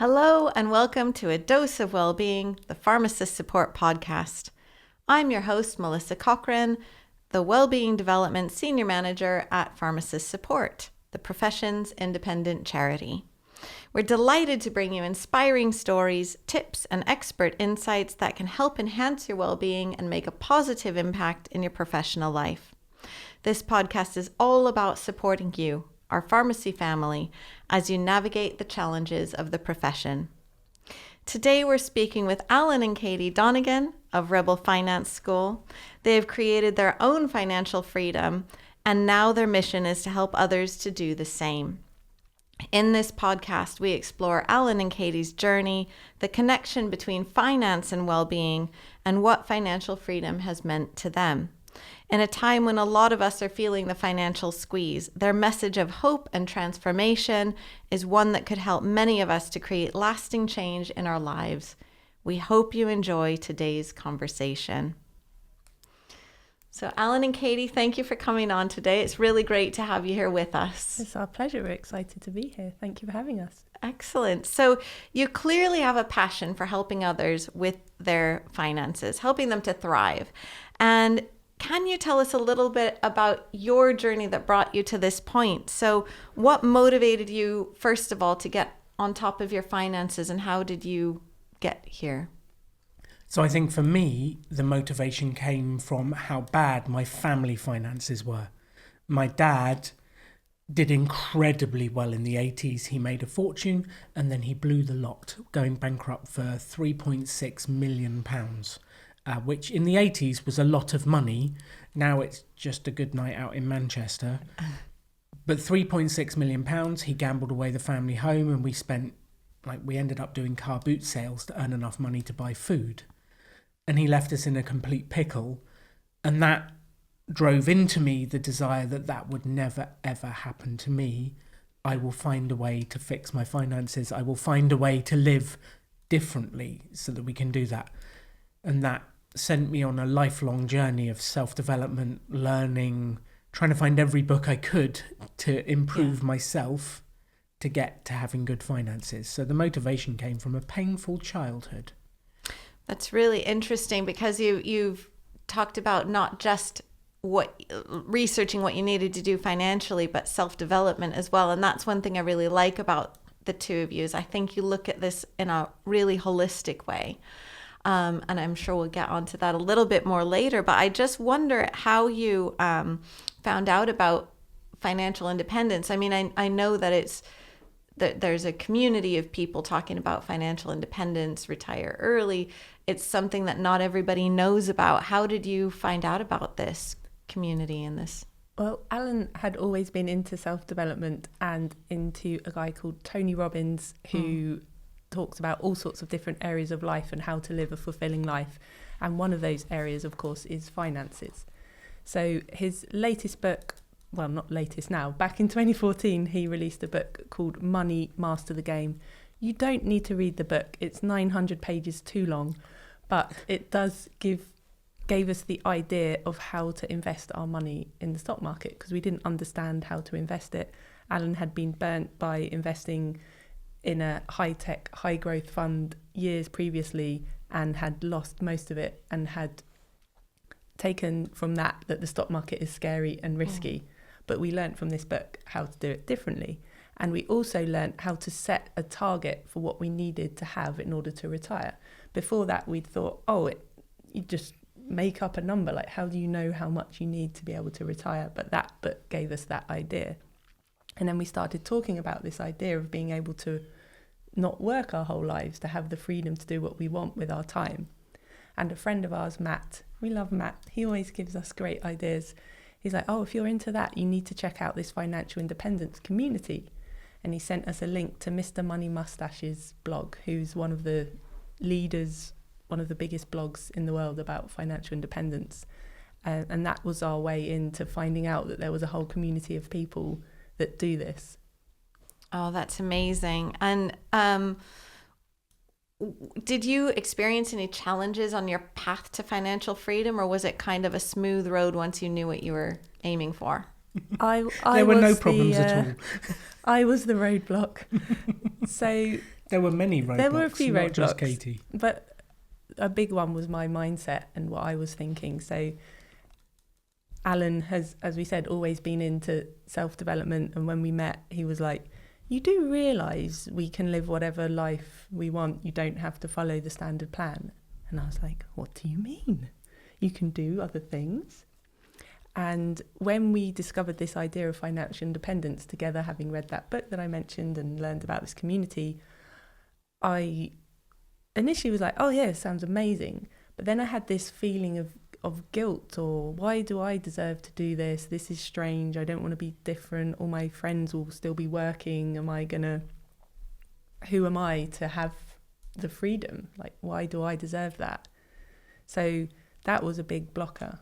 Hello and welcome to A Dose of Wellbeing, the Pharmacist Support podcast. I'm your host, Melissa Cochran, the Wellbeing Development Senior Manager at Pharmacist Support, the profession's independent charity. We're delighted to bring you inspiring stories, tips, and expert insights that can help enhance your well-being and make a positive impact in your professional life. This podcast is all about supporting you, our pharmacy family, as you navigate the challenges of the profession. Today we're speaking with Alan and Katie Donegan of Rebel Finance School. They have created their own financial freedom, and now their mission is to help others to do the same. In this podcast, we explore Alan and Katie's journey, the connection between finance and well-being, and what financial freedom has meant to them. In a time when a lot of us are feeling the financial squeeze, their message of hope and transformation is one that could help many of us to create lasting change in our lives. We hope you enjoy today's conversation. So Alan and Katie, thank you for coming on today. It's really great to have you here with us. It's our pleasure. We're excited to be here. Thank you for having us. Excellent. So you clearly have a passion for helping others with their finances, helping them to thrive. And can you tell us a little bit about your journey that brought you to this point? So what motivated you, first of all, to get on top of your finances, and how did you get here? So I think for me, the motivation came from how bad my family finances were. My dad did incredibly well in the 80s. He made a fortune and then he blew the lot, going bankrupt for £3.6 million. Which in the 80s was a lot of money. Now it's just a good night out in Manchester. But £3.6 million, he gambled away the family home, and we ended up doing car boot sales to earn enough money to buy food. And he left us in a complete pickle. And that drove into me the desire that would never, ever happen to me. I will find a way to fix my finances. I will find a way to live differently so that we can do that. And that sent me on a lifelong journey of self-development, learning, trying to find every book I could to improve myself to get to having good finances. So the motivation came from a painful childhood. That's really interesting, because you've talked about not just researching what you needed to do financially, but self-development as well. And that's one thing I really like about the two of you, is I think you look at this in a really holistic way. And I'm sure we'll get onto that a little bit more later. But I just wonder how you found out about financial independence. I mean, I know that there's a community of people talking about financial independence, retire early. It's something that not everybody knows about. How did you find out about this community and this? Well, Alan had always been into self-development and into a guy called Tony Robbins, who talks about all sorts of different areas of life and how to live a fulfilling life. And one of those areas, of course, is finances. So his latest book, well, not latest now, back in 2014, he released a book called Money, Master the Game. You don't need to read the book. It's 900 pages too long, but it does gave us the idea of how to invest our money in the stock market, because we didn't understand how to invest it. Alan had been burnt by investing in a high-tech, high-growth fund years previously and had lost most of it, and had taken from that the stock market is scary and risky. But we learnt from this book how to do it differently. And we also learnt how to set a target for what we needed to have in order to retire. Before that, we'd thought, you just make up a number. Like, how do you know how much you need to be able to retire? But that book gave us that idea. And then we started talking about this idea of being able to not work our whole lives, to have the freedom to do what we want with our time. And a friend of ours, Matt, we love Matt, he always gives us great ideas. He's like, if you're into that, you need to check out this financial independence community. And he sent us a link to Mr. Money Mustache's blog, who's one of the leaders, one of the biggest blogs in the world about financial independence. And that was our way into finding out that there was a whole community of people that do this. Oh, that's amazing. And did you experience any challenges on your path to financial freedom, or was it kind of a smooth road once you knew what you were aiming for? There were no problems at all. I was the roadblock. So There were many roadblocks. There were a few not roadblocks, just Katie. But a big one was my mindset and what I was thinking. So Alan has, as we said, always been into self-development. And when we met, he was like, you do realise we can live whatever life we want. You don't have to follow the standard plan. And I was like, what do you mean? You can do other things. And when we discovered this idea of financial independence together, having read that book that I mentioned and learned about this community, I initially was like, oh yeah, sounds amazing. But then I had this feeling of guilt, or why do I deserve to do this? This is strange. I don't want to be different. All my friends will still be working. Who am I to have the freedom? Like, why do I deserve that? So that was a big blocker.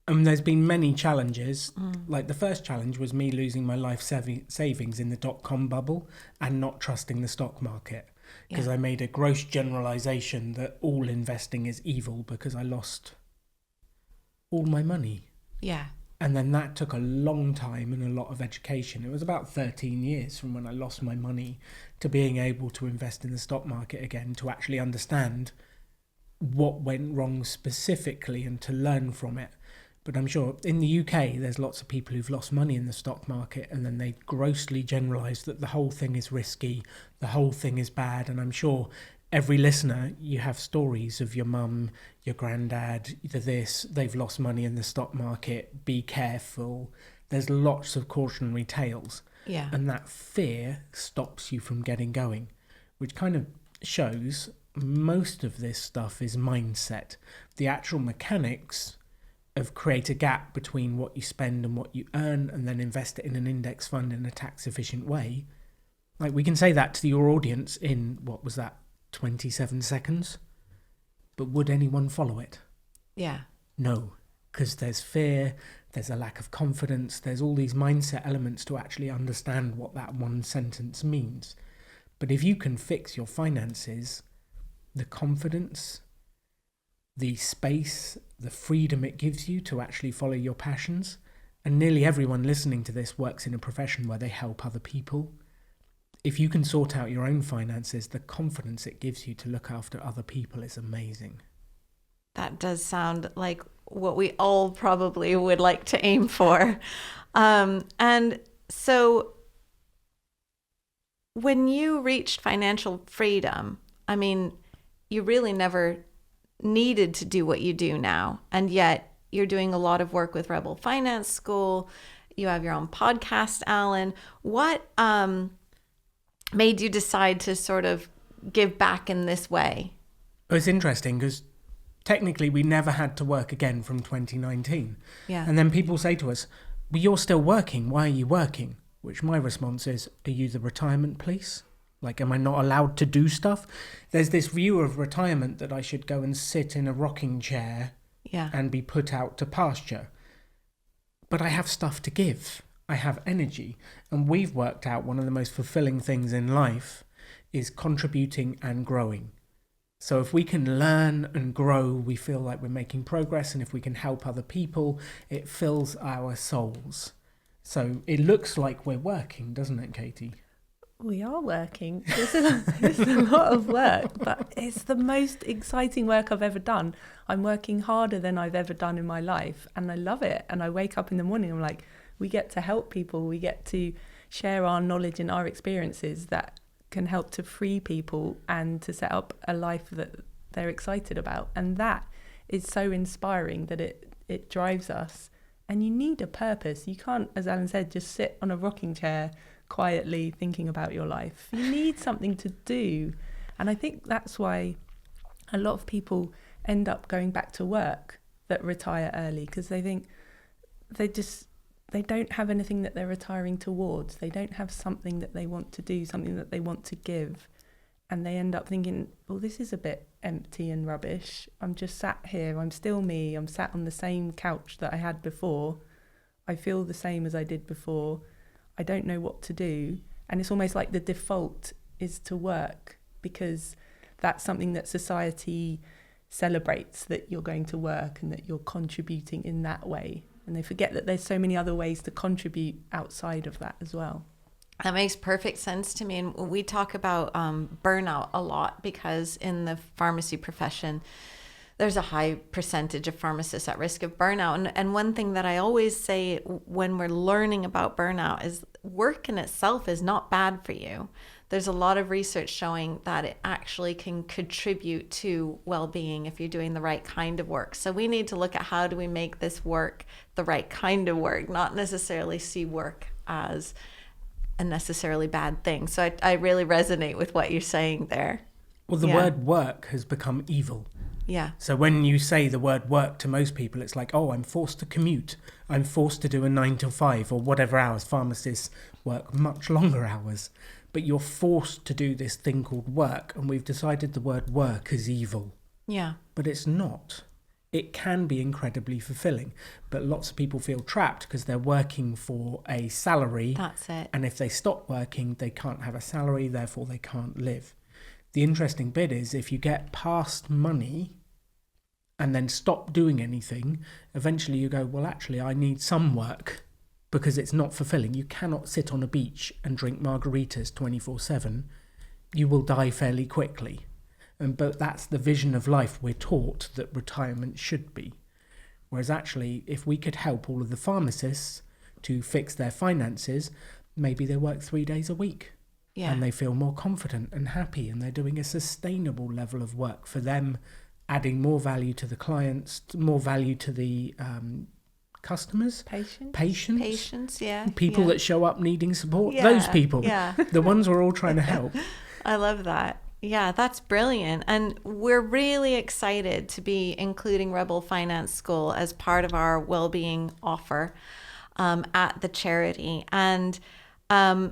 There's been many challenges. Like the first challenge was me losing my life savings in the dot-com bubble and not trusting the stock market, because I made a gross generalization that all investing is evil because I lost all my money. Yeah. And then that took a long time and a lot of education. It was about 13 years from when I lost my money to being able to invest in the stock market again, to actually understand what went wrong specifically and to learn from it. But I'm sure in the UK, there's lots of people who've lost money in the stock market and then they grossly generalise that the whole thing is risky, the whole thing is bad. And I'm sure every listener, you have stories of your mum, your granddad, they've lost money in the stock market, be careful. There's lots of cautionary tales. Yeah. And that fear stops you from getting going, which kind of shows most of this stuff is mindset. The actual mechanics of create a gap between what you spend and what you earn and then invest it in an index fund in a tax efficient way. Like, we can say that to your audience in, 27 seconds? But would anyone follow it? Yeah. No, because there's fear, there's a lack of confidence, there's all these mindset elements to actually understand what that one sentence means. But if you can fix your finances, the confidence, the space, the freedom it gives you to actually follow your passions, and nearly everyone listening to this works in a profession where they help other people. If you can sort out your own finances, the confidence it gives you to look after other people is amazing. That does sound like what we all probably would like to aim for. And so when you reached financial freedom, I mean, you really never needed to do what you do now. And yet you're doing a lot of work with Rebel Finance School. You have your own podcast, Alan. What made you decide to sort of give back in this way? It's interesting because technically we never had to work again from 2019. Yeah. And then people say to us, well, you're still working. Why are you working? Which my response is, are you the retirement police? Like, am I not allowed to do stuff? There's this view of retirement that I should go and sit in a rocking chair and be put out to pasture. But I have stuff to give. I have energy. And we've worked out one of the most fulfilling things in life is contributing and growing. So if we can learn and grow, we feel like we're making progress. And if we can help other people, it fills our souls. So it looks like we're working, doesn't it, Katie? We are working. It's a lot of work, but it's the most exciting work I've ever done. I'm working harder than I've ever done in my life, and I love it. And I wake up in the morning, I'm like, we get to help people. We get to share our knowledge and our experiences that can help to free people and to set up a life that they're excited about. And that is so inspiring that it drives us. And you need a purpose. You can't, as Alan said, just sit on a rocking chair quietly thinking about your life. You need something to do. And I think that's why a lot of people end up going back to work that retire early, because they think they don't have anything that they're retiring towards. They don't have something that they want to do, something that they want to give. And they end up thinking, well, this is a bit empty and rubbish. I'm just sat here. I'm still me. I'm sat on the same couch that I had before. I feel the same as I did before. I don't know what to do. And it's almost like the default is to work, because that's something that society celebrates, that you're going to work and that you're contributing in that way. And they forget that there's so many other ways to contribute outside of that as well. That makes perfect sense to me. And we talk about burnout a lot because in the pharmacy profession, there's a high percentage of pharmacists at risk of burnout. And one thing that I always say when we're learning about burnout is work in itself is not bad for you. There's a lot of research showing that it actually can contribute to well-being if you're doing the right kind of work. So we need to look at how do we make this work the right kind of work, not necessarily see work as a necessarily bad thing. So I really resonate with what you're saying there. Well, the word work has become evil. Yeah. So when you say the word work to most people, it's like, oh, I'm forced to commute. I'm forced to do a 9 to 5 or whatever hours. Pharmacists work much longer hours. But you're forced to do this thing called work. And we've decided the word work is evil. Yeah. But it's not. It can be incredibly fulfilling. But lots of people feel trapped because they're working for a salary. That's it. And if they stop working, they can't have a salary, therefore they can't live. The interesting bit is if you get past money and then stop doing anything, eventually you go, well, actually, I need some work because it's not fulfilling. You cannot sit on a beach and drink margaritas 24/7. You will die fairly quickly. But that's the vision of life we're taught that retirement should be. Whereas actually, if we could help all of the pharmacists to fix their finances, maybe they work 3 days a week. Yeah. And they feel more confident and happy, and they're doing a sustainable level of work for them, adding more value to the clients, more value to the customers, Patients, yeah. people that show up needing support, Yeah, those people, yeah. the ones we're all trying to help. I love that. Yeah, that's brilliant. And we're really excited to be including Rebel Finance School as part of our wellbeing offer at the charity. And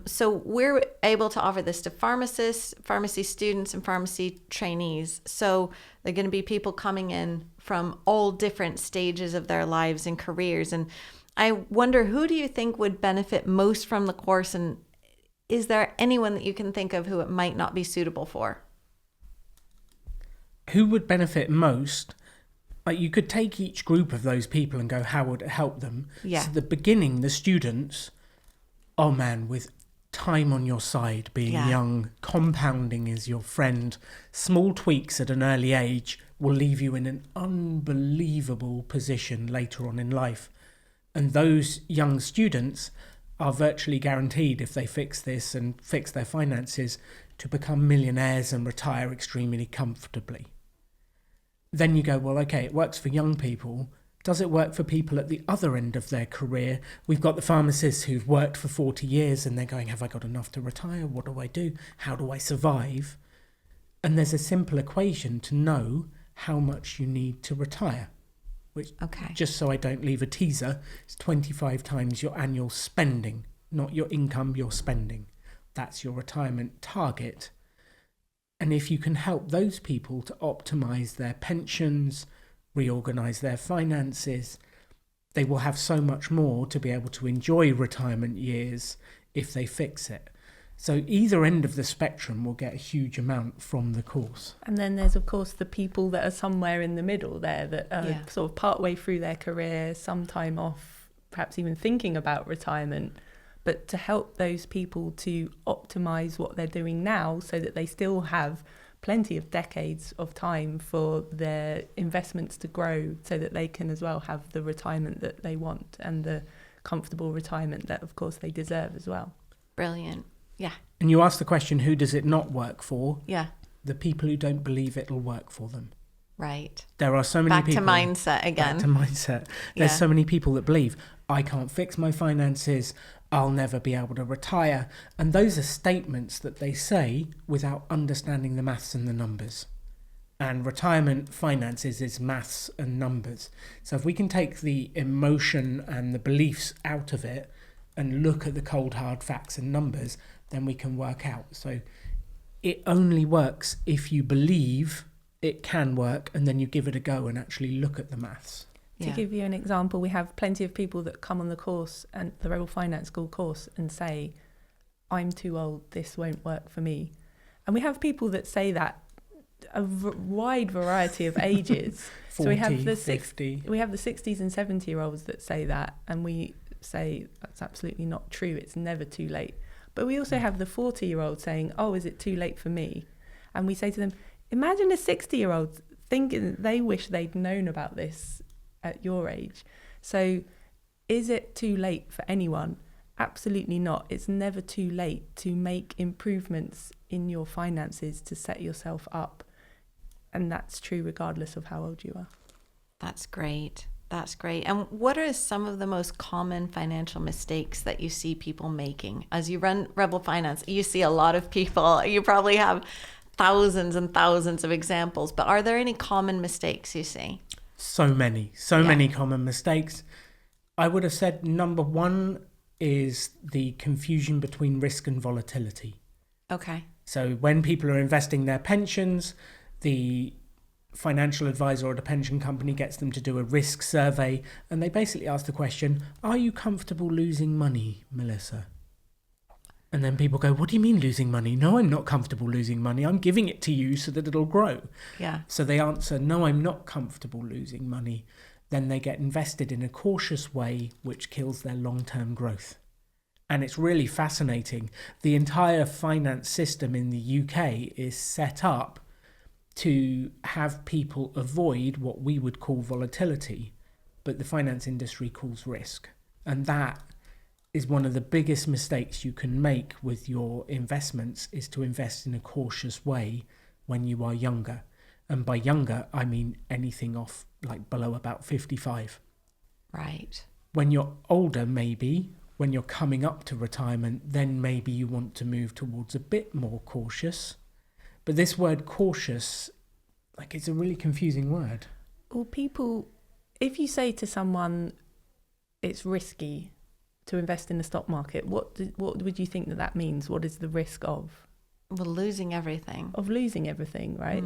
so we're able to offer this to pharmacists, pharmacy students, and pharmacy trainees. So they're going to be people coming in from all different stages of their lives and careers. And I wonder, who do you think would benefit most from the course? And is there anyone that you can think of who it might not be suitable for? Who would benefit most? Like, you could take each group of those people and go, how would it help them? Yeah. So the beginning, the students, oh man, with time on your side, being young, compounding is your friend. Small tweaks at an early age will leave you in an unbelievable position later on in life. And those young students are virtually guaranteed, if they fix this and fix their finances, to become millionaires and retire extremely comfortably. Then you go, well, okay, it works for young people. Does it work for people at the other end of their career? We've got the pharmacists who've worked for 40 years and they're going, have I got enough to retire? What do I do? How do I survive? And there's a simple equation to know how much you need to retire, which, just so I don't leave a teaser, is 25 times your annual spending, not your income, your spending. That's your retirement target. And if you can help those people to optimize their pensions, reorganize their finances, they will have so much more to be able to enjoy retirement years if they fix it. So either end of the spectrum will get a huge amount from the course. And then there's, of course, the people that are somewhere in the middle there that are sort of partway through their career, some time off, perhaps even thinking about retirement. But to help those people to optimise what they're doing now so that they still have plenty of decades of time for their investments to grow so that they can as well have the retirement that they want and the comfortable retirement that, of course, they deserve as well. Brilliant. Yeah. And you ask the question, who does it not work for? Yeah. The people who don't believe it'll work for them. Right. There are so many people. Back to mindset again. Back to mindset. There's so many people that believe, I can't fix my finances, I'll never be able to retire. And those are statements that they say without understanding the maths and the numbers. And retirement finances is maths and numbers. So if we can take the emotion and the beliefs out of it and look at the cold hard facts and numbers, then we can work out. So it only works if you believe it can work and then you give it a go and actually look at the maths. To give you an example, we have plenty of people that come on the course and the Rebel Finance School course and say, I'm too old, this won't work for me. And we have people that say that, a wide variety of ages. 40, so we have the 50. We have the 60s and 70-year-olds that say that, and we say that's absolutely not true. It's never too late. But we also have the 40-year-old saying, oh, is it too late for me? And we say to them, imagine a 60-year-old thinking they wish they'd known about this at your age. So is it too late for anyone? Absolutely not. It's never too late to make improvements in your finances to set yourself up. And that's true regardless of how old you are. That's great. That's great. And what are some of the most common financial mistakes that you see people making? As you run Rebel Finance, you see a lot of people. You probably have thousands and thousands of examples, but are there any common mistakes you see? So many common mistakes. I would have said number one is the confusion between risk and volatility. Okay. So when people are investing their pensions, the financial advisor or the pension company gets them to do a risk survey, and they basically ask the question, are you comfortable losing money, Melissa? And then people go, what do you mean losing money? No, I'm not comfortable losing money. I'm giving it to you so that it'll grow. Yeah. So they answer, no, I'm not comfortable losing money. Then they get invested in a cautious way, which kills their long-term growth. And it's really fascinating. The entire finance system in the UK is set up to have people avoid what we would call volatility, but the finance industry calls risk. And that is one of the biggest mistakes you can make with your investments, is to invest in a cautious way when you are younger. And by younger, I mean anything off like below about 55. Right. When you're older, maybe, when you're coming up to retirement, then maybe you want to move towards a bit more cautious. But this word cautious, like, it's a really confusing word. Well, people, if you say to someone it's risky to invest in the stock market, what would you think that means? What is the risk of? Well, losing everything. Of losing everything, right?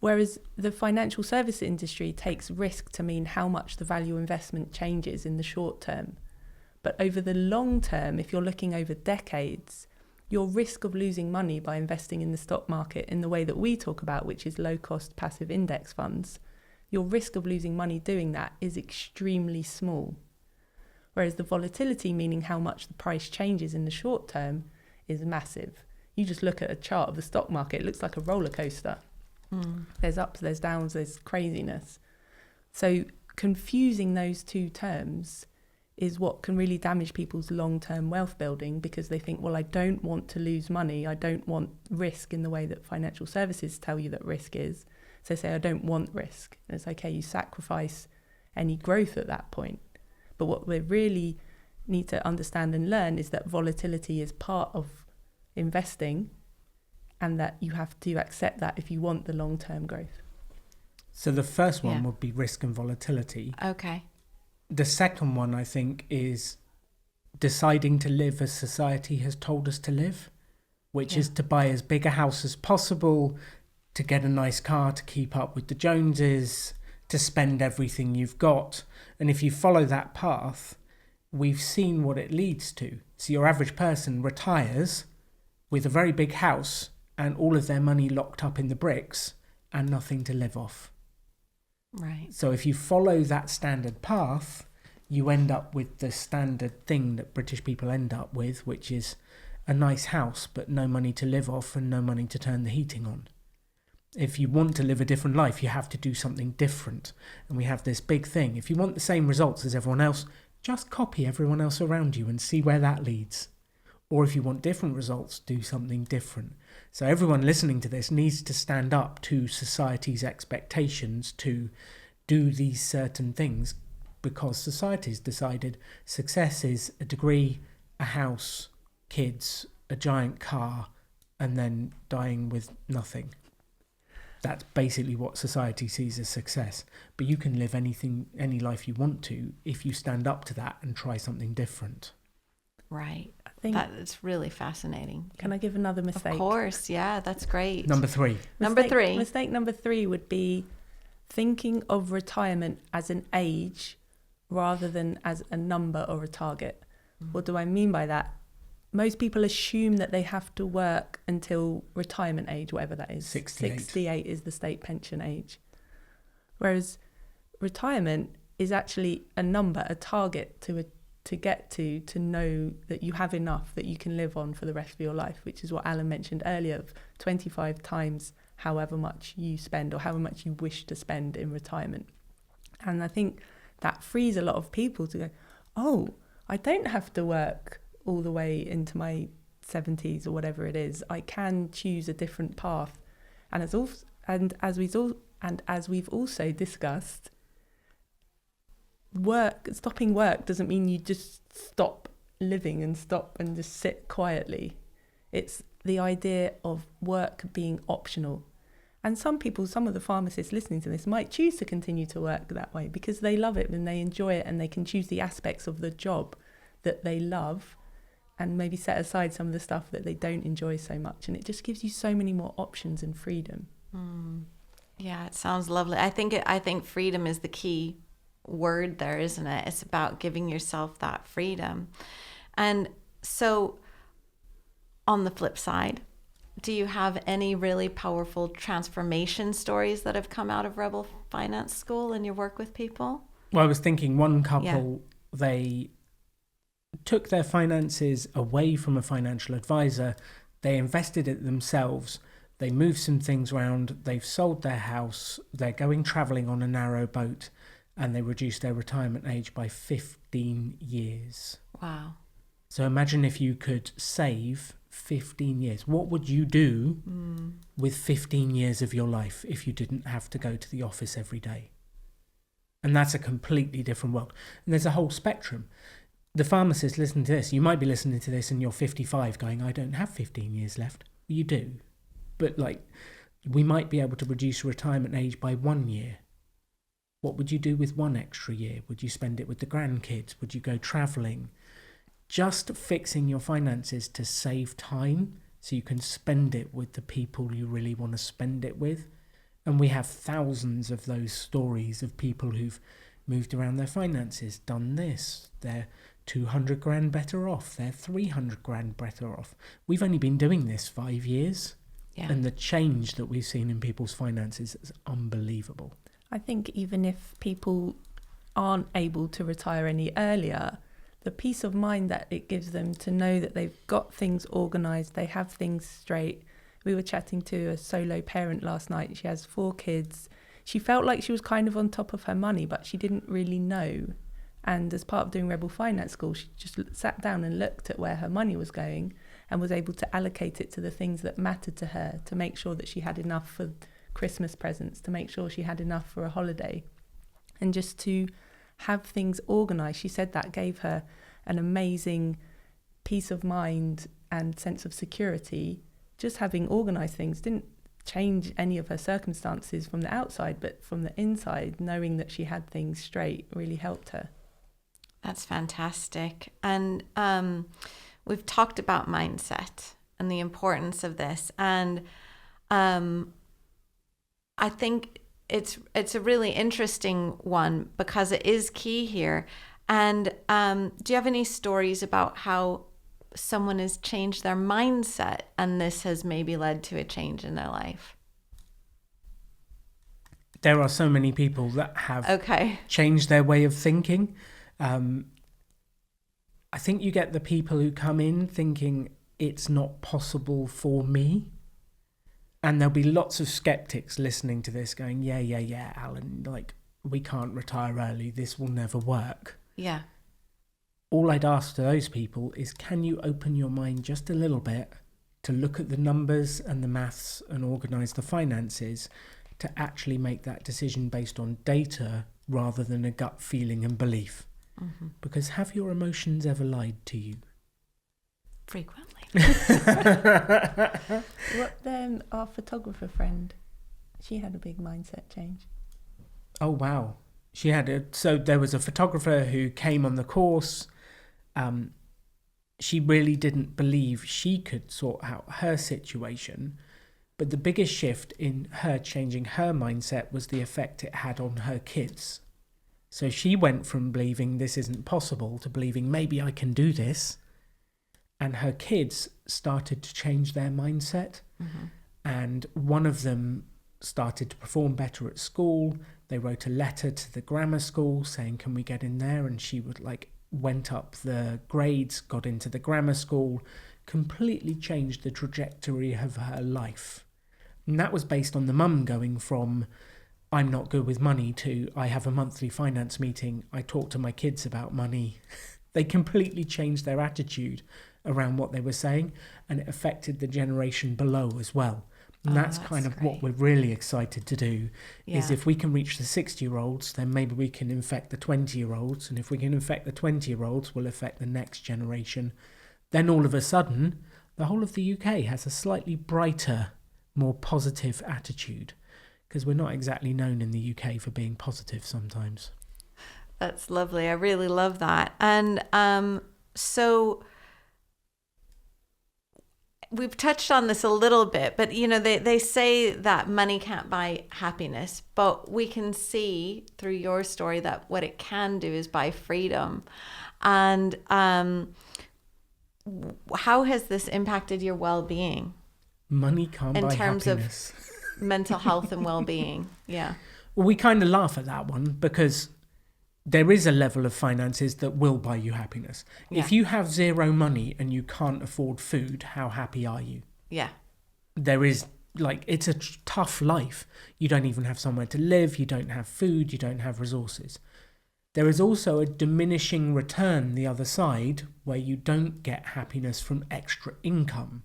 Whereas the financial service industry takes risk to mean how much the value investment changes in the short term. But over the long term, if you're looking over decades, your risk of losing money by investing in the stock market in the way that we talk about, which is low-cost passive index funds, your risk of losing money doing that is extremely small. Whereas the volatility, meaning how much the price changes in the short term, is massive. You just look at a chart of the stock market, it looks like a roller coaster. There's ups, there's downs, there's craziness. So confusing those two terms is what can really damage people's long-term wealth building, because they think, well, I don't want to lose money. I don't want risk in the way that financial services tell you that risk is. So they say, I don't want risk. And it's okay, you sacrifice any growth at that point. But what we really need to understand and learn is that volatility is part of investing, and that you have to accept that if you want the long-term growth. So the first one would be risk and volatility. Okay. The second one, I think, is deciding to live as society has told us to live, which is to buy as big a house as possible, to get a nice car to keep up with the Joneses, to spend everything you've got. And if you follow that path, we've seen what it leads to. So your average person retires with a very big house and all of their money locked up in the bricks and nothing to live off. Right. So if you follow that standard path, you end up with the standard thing that British people end up with, which is a nice house but no money to live off and no money to turn the heating on. If you want to live a different life, you have to do something different. And we have this big thing. If you want the same results as everyone else, just copy everyone else around you and see where that leads. Or if you want different results, do something different. So everyone listening to this needs to stand up to society's expectations to do these certain things, because society's decided success is a degree, a house, kids, a giant car, and then dying with nothing. That's basically what society sees as success. But you can live any life you want to if you stand up to that and try something different. Right. I think that is really fascinating. Can I give another mistake? Of course. Yeah, that's great. Number 3. Mistake number 3 would be thinking of retirement as an age rather than as a number or a target. What do I mean by that? Most people assume that they have to work until retirement age, whatever that is. 68 is the state pension age. Whereas retirement is actually a number, a target to to get to know that you have enough that you can live on for the rest of your life, which is what Alan mentioned earlier, of 25 times however much you spend or however much you wish to spend in retirement. And I think that frees a lot of people to go, oh, I don't have to work all the way into my 70s or whatever it is. I can choose a different path. And as we've also discussed, stopping work doesn't mean you just stop living and stop and just sit quietly. It's the idea of work being optional. And some of the pharmacists listening to this might choose to continue to work that way because they love it and they enjoy it, and they can choose the aspects of the job that they love and maybe set aside some of the stuff that they don't enjoy so much. And it just gives you so many more options and freedom. Yeah, it sounds lovely. I think freedom is the key word there, isn't it? It's about giving yourself that freedom. And so on the flip side, do you have any really powerful transformation stories that have come out of Rebel Finance School in your work with people? Well, I was thinking one couple, they took their finances away from a financial advisor. They invested it themselves. They moved some things around. They've sold their house. They're going traveling on a narrow boat, and they reduced their retirement age by 15 years. Wow. So imagine if you could save 15 years. What would you do with 15 years of your life if you didn't have to go to the office every day? And that's a completely different world. And there's a whole spectrum. The pharmacist listening to this, you might be listening to this and you're 55 going, I don't have 15 years left. You do. But we might be able to reduce retirement age by 1 year. What would you do with 1 extra year? Would you spend it with the grandkids? Would you go traveling? Just fixing your finances to save time so you can spend it with the people you really want to spend it with. And we have thousands of those stories of people who've moved around their finances, done this. They're 200 grand better off. They're 300 grand better off. We've only been doing this 5 years. Yeah. And the change that we've seen in people's finances is unbelievable. I think even if people aren't able to retire any earlier, the peace of mind that it gives them to know that they've got things organised, they have things straight. We were chatting to a solo parent last night. She has 4 kids. She felt like she was kind of on top of her money, but she didn't really know. And as part of doing Rebel Finance School, she just sat down and looked at where her money was going and was able to allocate it to the things that mattered to her, to make sure that she had enough for Christmas presents, to make sure she had enough for a holiday, and just to have things organised. She said that gave her an amazing peace of mind and sense of security. Just having organised things didn't change any of her circumstances from the outside, but from the inside, knowing that she had things straight really helped her. That's fantastic. And we've talked about mindset and the importance of this. And I think it's a really interesting one because it is key here. And do you have any stories about how someone has changed their mindset and this has maybe led to a change in their life? There are so many people that have changed their way of thinking. I think you get the people who come in thinking it's not possible for me. And there'll be lots of skeptics listening to this going, yeah, Alan, we can't retire early. This will never work. Yeah. All I'd ask to those people is, can you open your mind just a little bit to look at the numbers and the maths and organise the finances to actually make that decision based on data rather than a gut feeling and belief? Mm-hmm. Because have your emotions ever lied to you? Frequently. Our photographer friend, she had a big mindset change. Oh, wow. So there was a photographer who came on the course. She really didn't believe she could sort out her situation. But the biggest shift in her changing her mindset was the effect it had on her kids. So she went from believing this isn't possible to believing maybe I can do this. And her kids started to change their mindset. Mm-hmm. And one of them started to perform better at school. They wrote a letter to the grammar school saying, can we get in there? And she would went up the grades, got into the grammar school, completely changed the trajectory of her life. And that was based on the mum going from, I'm not good with money, to I have a monthly finance meeting, I talk to my kids about money. They completely changed their attitude around what they were saying, and it affected the generation below as well. And that's kind of great. what we're really excited to do, is Yeah. if we can reach the 60-year-olds, then maybe we can infect the 20-year-olds. And if we can infect the 20-year-olds, we'll affect the next generation. Then all of a sudden, the whole of the UK has a slightly brighter, more positive attitude, because we're not exactly known in the UK for being positive sometimes. That's lovely. I really love that. And so we've touched on this a little bit, but they say that money can't buy happiness, but we can see through your story that what it can do is buy freedom. And how has this impacted your well-being Money can't in buy terms happiness. of mental health and well-being? Yeah. Well, we kind of laugh at that one because there is a level of finances that will buy you happiness. Yeah. If you have zero money and you can't afford food, how happy are you? Yeah. There is, it's a tough life. You don't even have somewhere to live. You don't have food. You don't have resources. There is also a diminishing return the other side where you don't get happiness from extra income.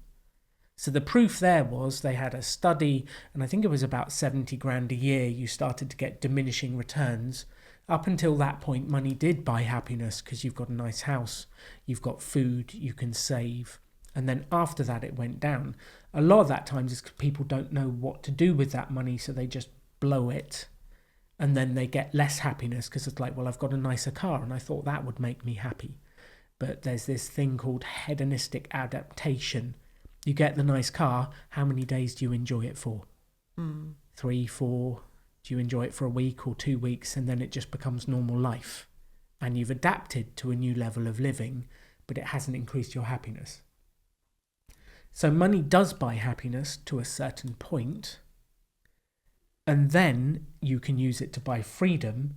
So the proof there was they had a study, and I think it was about 70 grand a year, you started to get diminishing returns. Up until that point, money did buy happiness because you've got a nice house, you've got food, you can save. And then after that, it went down. A lot of that times is because people don't know what to do with that money, so they just blow it. And then they get less happiness because it's like, well, I've got a nicer car and I thought that would make me happy. But there's this thing called hedonistic adaptation. You get the nice car, how many days do you enjoy it for? 3, 4? Do you enjoy it for a week or 2 weeks, and then it just becomes normal life? And you've adapted to a new level of living, but it hasn't increased your happiness. So money does buy happiness to a certain point, and then you can use it to buy freedom,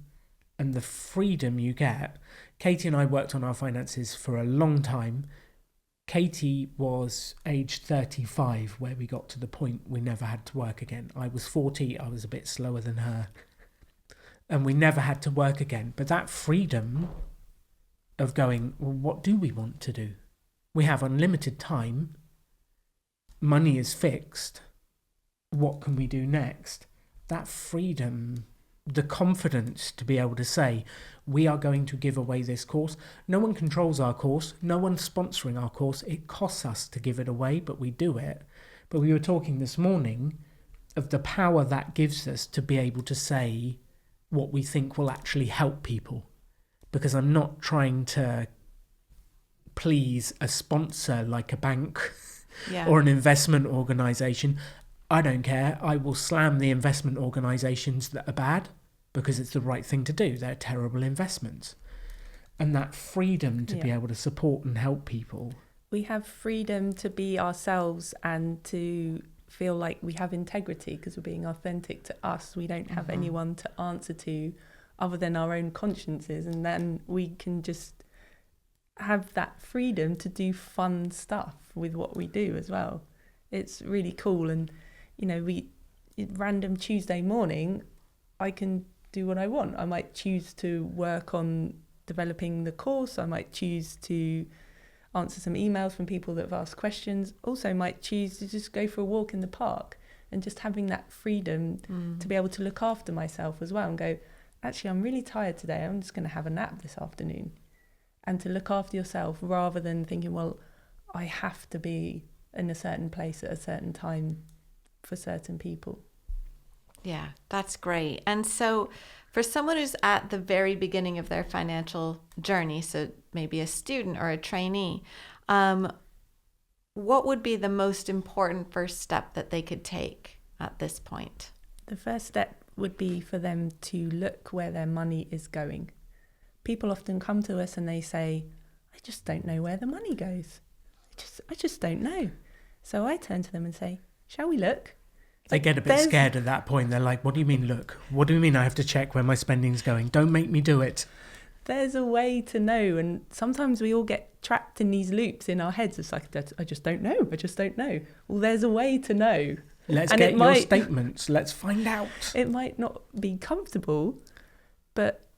and the freedom you get... Katie and I worked on our finances for a long time. Katie was age 35 where we got to the point we never had to work again. I was 40, I was a bit slower than her. And we never had to work again. But that freedom of going, well, what do we want to do? We have unlimited time. Money is fixed. What can we do next? That freedom, the confidence to be able to say, we are going to give away this course. No one controls our course. No one's sponsoring our course. It costs us to give it away, but we do it. But we were talking this morning of the power that gives us to be able to say what we think will actually help people. Because I'm not trying to please a sponsor like a bank or an investment organisation. I don't care. I will slam the investment organisations that are bad, because it's the right thing to do. They're terrible investments. And that freedom to be able to support and help people. We have freedom to be ourselves and to feel like we have integrity because we're being authentic to us. We don't have anyone to answer to other than our own consciences. And then we can just have that freedom to do fun stuff with what we do as well. It's really cool. And, random Tuesday morning, I can do what I want. I might choose to work on developing the course. I might choose to answer some emails from people that have asked questions. Also might choose to just go for a walk in the park, and just having that freedom to be able to look after myself as well and go, actually, I'm really tired today. I'm just going to have a nap this afternoon. And to look after yourself rather than thinking, well, I have to be in a certain place at a certain time for certain people. Yeah, that's great. And so for someone who's at the very beginning of their financial journey, so maybe a student or a trainee, what would be the most important first step that they could take at this point? The first step would be for them to look where their money is going. People often come to us and they say, I just don't know where the money goes. I just don't know. So I turn to them and say, shall we look? They get a bit scared at that point. They're like, what do you mean, look? What do you mean I have to check where my spending's going? Don't make me do it. There's a way to know. And sometimes we all get trapped in these loops in our heads. It's like, I just don't know. I just don't know. Well, there's a way to know. Let's get your statements. Let's find out. It might not be comfortable, but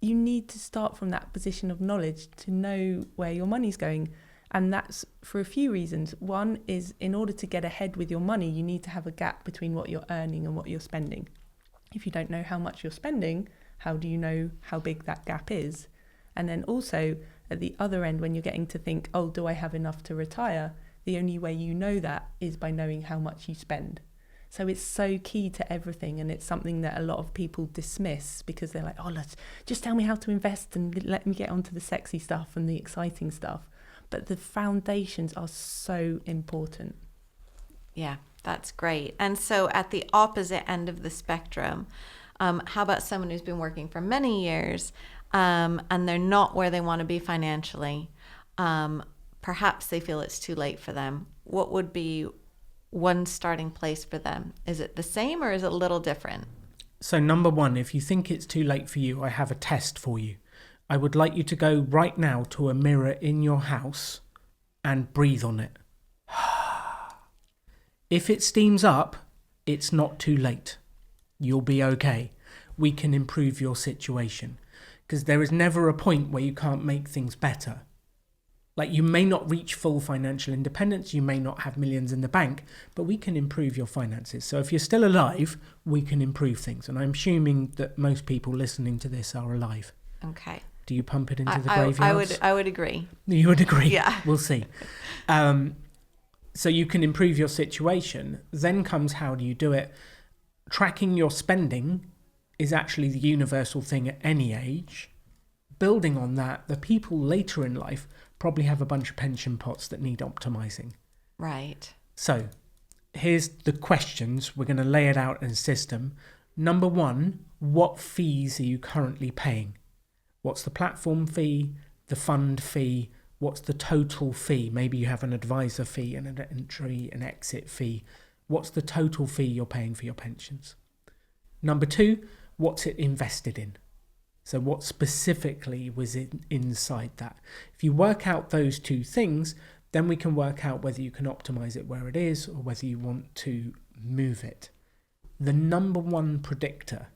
you need to start from that position of knowledge to know where your money's going. And that's for a few reasons. One is, in order to get ahead with your money, you need to have a gap between what you're earning and what you're spending. If you don't know how much you're spending, how do you know how big that gap is? And then also at the other end, when you're getting to think, oh, do I have enough to retire? The only way you know that is by knowing how much you spend. So it's so key to everything, and it's something that a lot of people dismiss because they're like, oh, let's just tell me how to invest and let me get onto the sexy stuff and the exciting stuff. But the foundations are so important. Yeah, that's great. And so at the opposite end of the spectrum, how about someone who's been working for many years and they're not where they want to be financially? Perhaps they feel it's too late for them. What would be one starting place for them? Is it the same or is it a little different? So number one, if you think it's too late for you, I have a test for you. I would like you to go right now to a mirror in your house and breathe on it. If it steams up, it's not too late. You'll be okay. We can improve your situation, because there is never a point where you can't make things better. Like, you may not reach full financial independence, you may not have millions in the bank, but we can improve your finances. So if you're still alive, we can improve things. And I'm assuming that most people listening to this are alive. Okay. Do you pump it into the graveyards? I would agree. You would agree? Yeah. We'll see. So you can improve your situation. Then comes, how do you do it? Tracking your spending is actually the universal thing at any age. Building on that, the people later in life probably have a bunch of pension pots that need optimizing. Right. So here's the questions. We're going to lay it out in a system. Number one, what fees are you currently paying? What's the platform fee, the fund fee? What's the total fee? Maybe you have an advisor fee and an entry and exit fee. What's the total fee you're paying for your pensions? Number two, what's it invested in? So what specifically was inside that? If you work out those two things, then we can work out whether you can optimize it where it is or whether you want to move it. The number one predictor,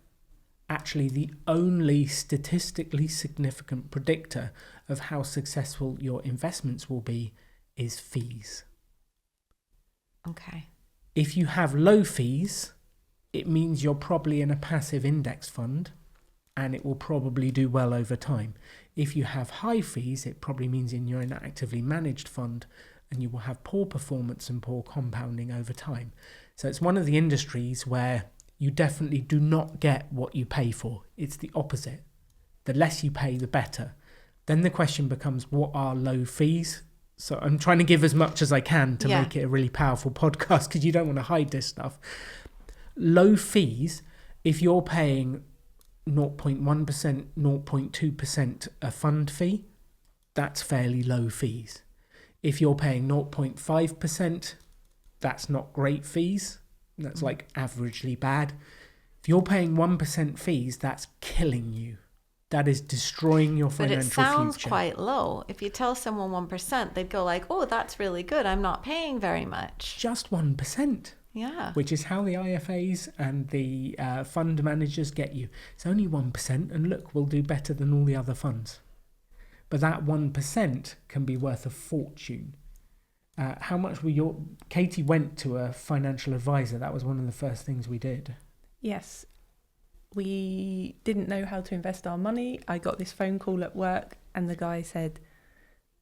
actually the only statistically significant predictor of how successful your investments will be, is fees. Okay. If you have low fees, it means you're probably in a passive index fund and it will probably do well over time. If you have high fees, it probably means you're in an actively managed fund and you will have poor performance and poor compounding over time. So it's one of the industries where you definitely do not get what you pay for. It's the opposite. The less you pay, the better. Then the question becomes, what are low fees? So I'm trying to give as much as I can to make it a really powerful podcast, because you don't want to hide this stuff. Low fees, if you're paying 0.1%, 0.2% a fund fee, that's fairly low fees. If you're paying 0.5%, that's not great fees. That's like averagely bad. If you're paying 1% fees, that's killing you. That is destroying your financial future. But it sounds quite low. If you tell someone 1%, they'd go like, oh, that's really good. I'm not paying very much. Just 1%. Yeah. Which is how the IFAs and the fund managers get you. It's only 1%, and look, we'll do better than all the other funds. But that 1% can be worth a fortune. How much were Katie went to a financial advisor. That was one of the first things we did. Yes. We didn't know how to invest our money. I got this phone call at work and the guy said,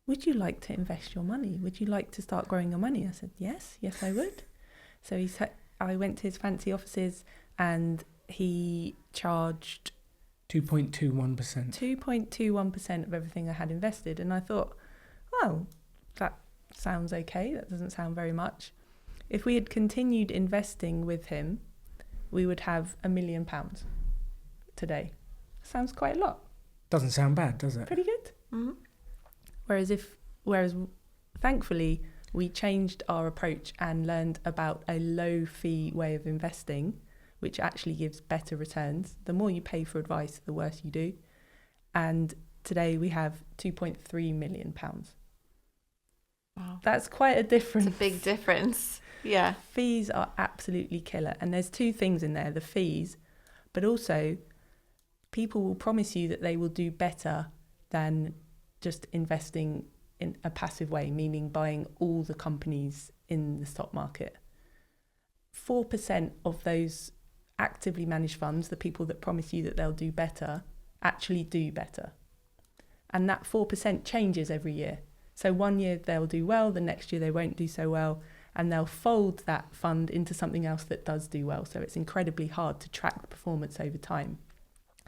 would you like to invest your money? Would you like to start growing your money? I said, yes, I would. So I went to his fancy offices and he charged 2.21%. 2.21% of everything I had invested. And I thought, well, that sounds okay. That doesn't sound very much. If we had continued investing with him, we would have £1 million today. Sounds quite a lot. Doesn't sound bad, does it? Pretty good. Mm-hmm. Whereas thankfully, we changed our approach and learned about a low fee way of investing, which actually gives better returns. The more you pay for advice, the worse you do. And today we have £2.3 million. Wow. That's quite a difference. It's a big difference. Yeah. Fees are absolutely killer. And there's two things in there, the fees, but also people will promise you that they will do better than just investing in a passive way, meaning buying all the companies in the stock market. 4% of those actively managed funds, the people that promise you that they'll do better, actually do better. And that 4% changes every year. So one year they'll do well, the next year they won't do so well, and they'll fold that fund into something else that does do well. So it's incredibly hard to track the performance over time.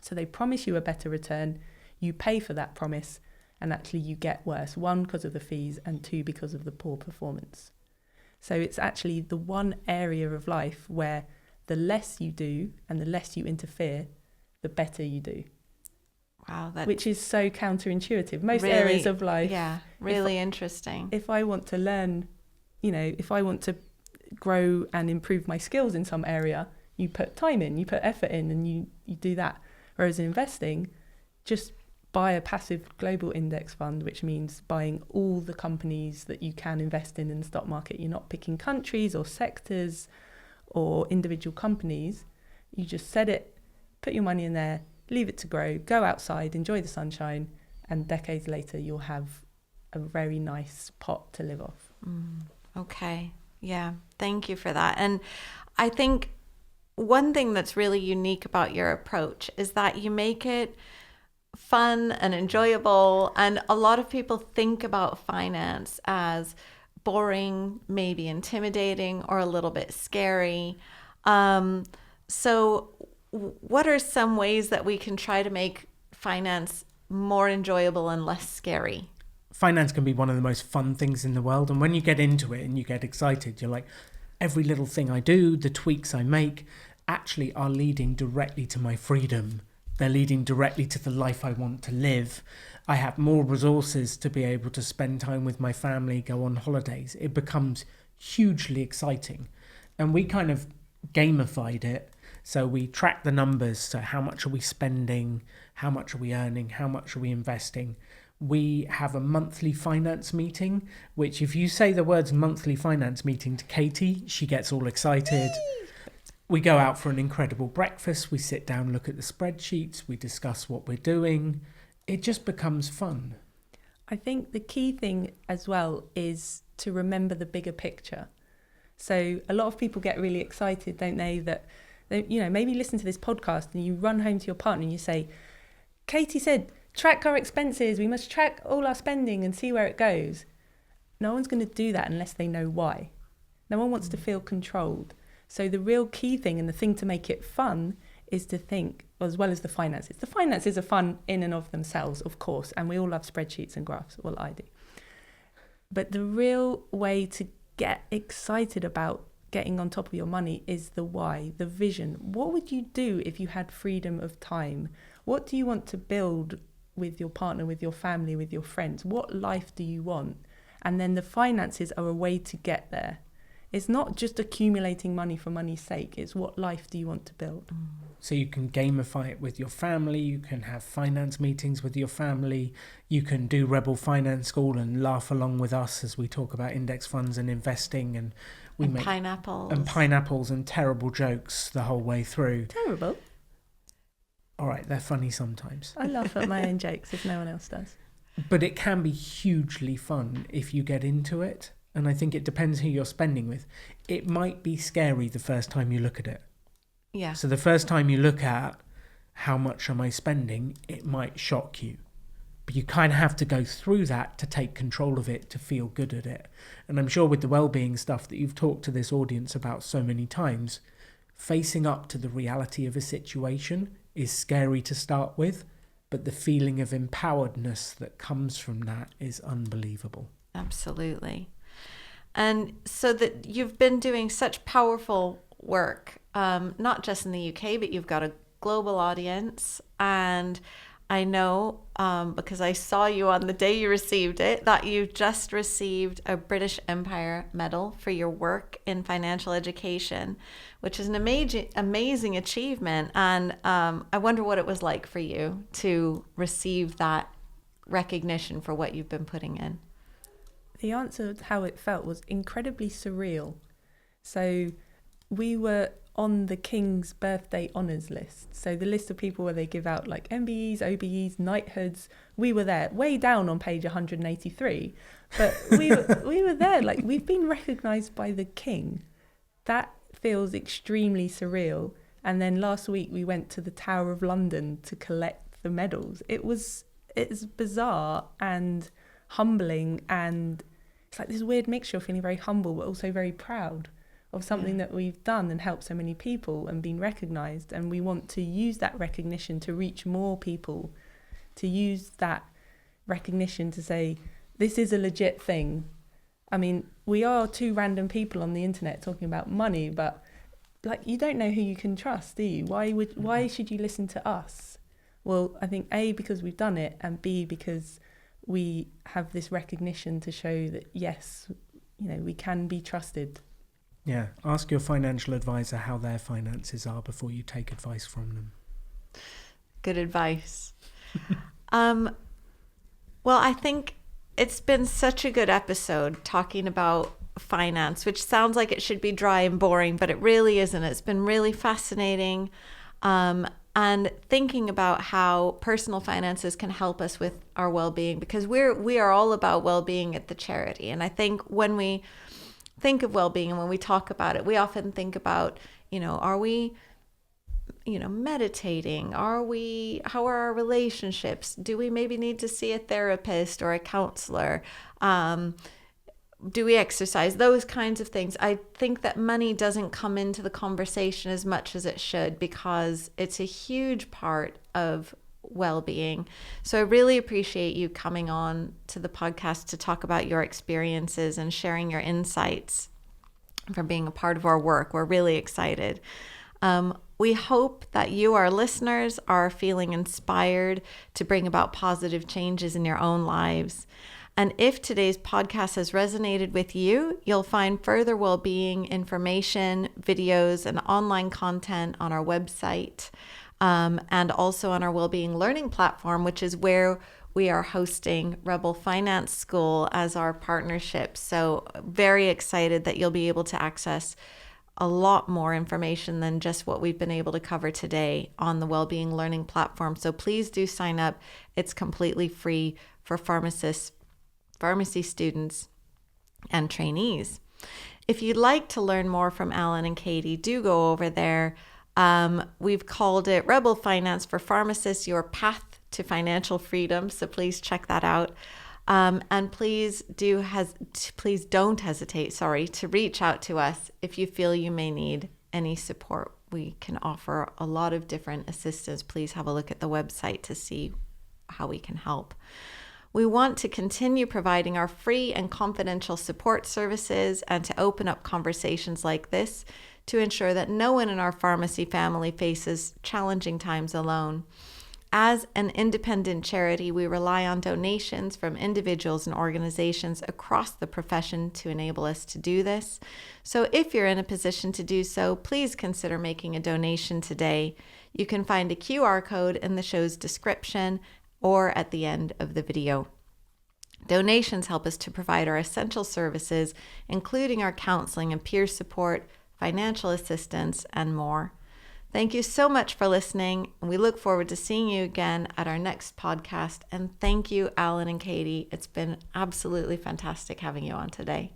So they promise you a better return, you pay for that promise, and actually you get worse. 1, because of the fees, and 2, because of the poor performance. So it's actually the one area of life where the less you do and the less you interfere, the better you do. Wow. Which is so counterintuitive. Most really, areas of life. Yeah, really interesting. If I want to learn, if I want to grow and improve my skills in some area, you put time in, you put effort in, and you do that. Whereas in investing, just buy a passive global index fund, which means buying all the companies that you can invest in the stock market. You're not picking countries or sectors or individual companies. You just set it, put your money in there, leave it to grow, go outside, enjoy the sunshine, and decades later you'll have a very nice pot to live off. Okay. Yeah. Thank you for that. And I think one thing that's really unique about your approach is that you make it fun and enjoyable. And a lot of people think about finance as boring, maybe intimidating, or a little bit scary. So what are some ways that we can try to make finance more enjoyable and less scary? Finance can be one of the most fun things in the world. And when you get into it and you get excited, you're like, every little thing I do, the tweaks I make, actually are leading directly to my freedom. They're leading directly to the life I want to live. I have more resources to be able to spend time with my family, go on holidays. It becomes hugely exciting. And we kind of gamified it. So we track the numbers. So how much are we spending? How much are we earning? How much are we investing? We have a monthly finance meeting, which if you say the words monthly finance meeting to Katie, she gets all excited. We go out for an incredible breakfast. We sit down, look at the spreadsheets. We discuss what we're doing. It just becomes fun. I think the key thing as well is to remember the bigger picture. So a lot of people get really excited, don't they, that maybe listen to this podcast and you run home to your partner and you say, Katie said, track our expenses. We must track all our spending and see where it goes. No one's going to do that unless they know why. No one wants to feel controlled. So the real key thing and the thing to make it fun is to think, as well as the finances. The finances are fun in and of themselves, of course, and we all love spreadsheets and graphs. Well, I do. But the real way to get excited about getting on top of your money is the why, the vision. What would you do if you had freedom of time? What do you want to build with your partner, with your family, with your friends? What life do you want? And then the finances are a way to get there. It's not just accumulating money for money's sake. It's what life do you want to build? So you can gamify it with your family. You can have finance meetings with your family. You can do Rebel Finance School and laugh along with us as we talk about index funds and investing. And we make pineapples and terrible jokes the whole way through. Terrible? All right, they're funny sometimes. I laugh at my own jokes if no one else does. But it can be hugely fun if you get into it. And I think it depends who you're spending with. It might be scary the first time you look at it. Yeah. So the first time you look at how much am I spending, it might shock you. But you kind of have to go through that to take control of it, to feel good at it. And I'm sure with the well-being stuff that you've talked to this audience about so many times, facing up to the reality of a situation is scary to start with, but the feeling of empoweredness that comes from that is unbelievable. Absolutely. And so that you've been doing such powerful work, not just in the UK, but you've got a global audience. And I know, because I saw you on the day you received it, that you just received a British Empire Medal for your work in financial education, which is an amazing achievement. And I wonder what it was like for you to receive that recognition for what you've been putting in? The answer to how it felt was incredibly surreal. So we were on the King's birthday honours list. So the list of people where they give out like MBEs, OBEs, knighthoods. We were there, way down on page 183. But we were there, like we've been recognised by the King. That feels extremely surreal. And then last week we went to the Tower of London to collect the medals. It's bizarre and humbling, and it's like this weird mixture of feeling very humble but also very proud of something that we've done and helped so many people and been recognised. And we want to use that recognition to reach more people, to use that recognition to say, this is a legit thing. I mean, we are two random people on the internet talking about money, but like, you don't know who you can trust, do you? Why should you listen to us? Well, I think A, because we've done it, and B, because we have this recognition to show that, yes, we can be trusted. Yeah, ask your financial advisor how their finances are before you take advice from them. Good advice. Well, I think it's been such a good episode talking about finance, which sounds like it should be dry and boring, but it really isn't. It's been really fascinating. And thinking about how personal finances can help us with our well-being, because we are all about well-being at the charity. And I think when we think of well-being and when we talk about it, we often think about, are we, meditating? How are our relationships? Do we maybe need to see a therapist or a counselor? Do we exercise? Those kinds of things. I think that money doesn't come into the conversation as much as it should, because it's a huge part of well-being. So I really appreciate you coming on to the podcast to talk about your experiences and sharing your insights, for being a part of our work. We're really excited. We hope that you, our listeners, are feeling inspired to bring about positive changes in your own lives. And if today's podcast has resonated with you, you'll find further well-being information, videos, and online content on our website, and also on our Wellbeing Learning platform, which is where we are hosting Rebel Finance School as our partnership. So very excited that you'll be able to access a lot more information than just what we've been able to cover today on the Wellbeing Learning platform. So please do sign up. It's completely free for pharmacists, pharmacy students, and trainees. If you'd like to learn more from Alan and Katie, do go over there. We've called it Rebel Finance for Pharmacists, Your Path to Financial Freedom. So please check that out. And please don't hesitate, to reach out to us if you feel you may need any support. We can offer a lot of different assistance. Please have a look at the website to see how we can help. We want to continue providing our free and confidential support services and to open up conversations like this to ensure that no one in our pharmacy family faces challenging times alone. As an independent charity, we rely on donations from individuals and organizations across the profession to enable us to do this. So if you're in a position to do so, please consider making a donation today. You can find a QR code in the show's description or at the end of the video. Donations help us to provide our essential services, including our counseling and peer support, financial assistance, and more. Thank you so much for listening, and we look forward to seeing you again at our next podcast. And thank you, Alan and Katie. It's been absolutely fantastic having you on today.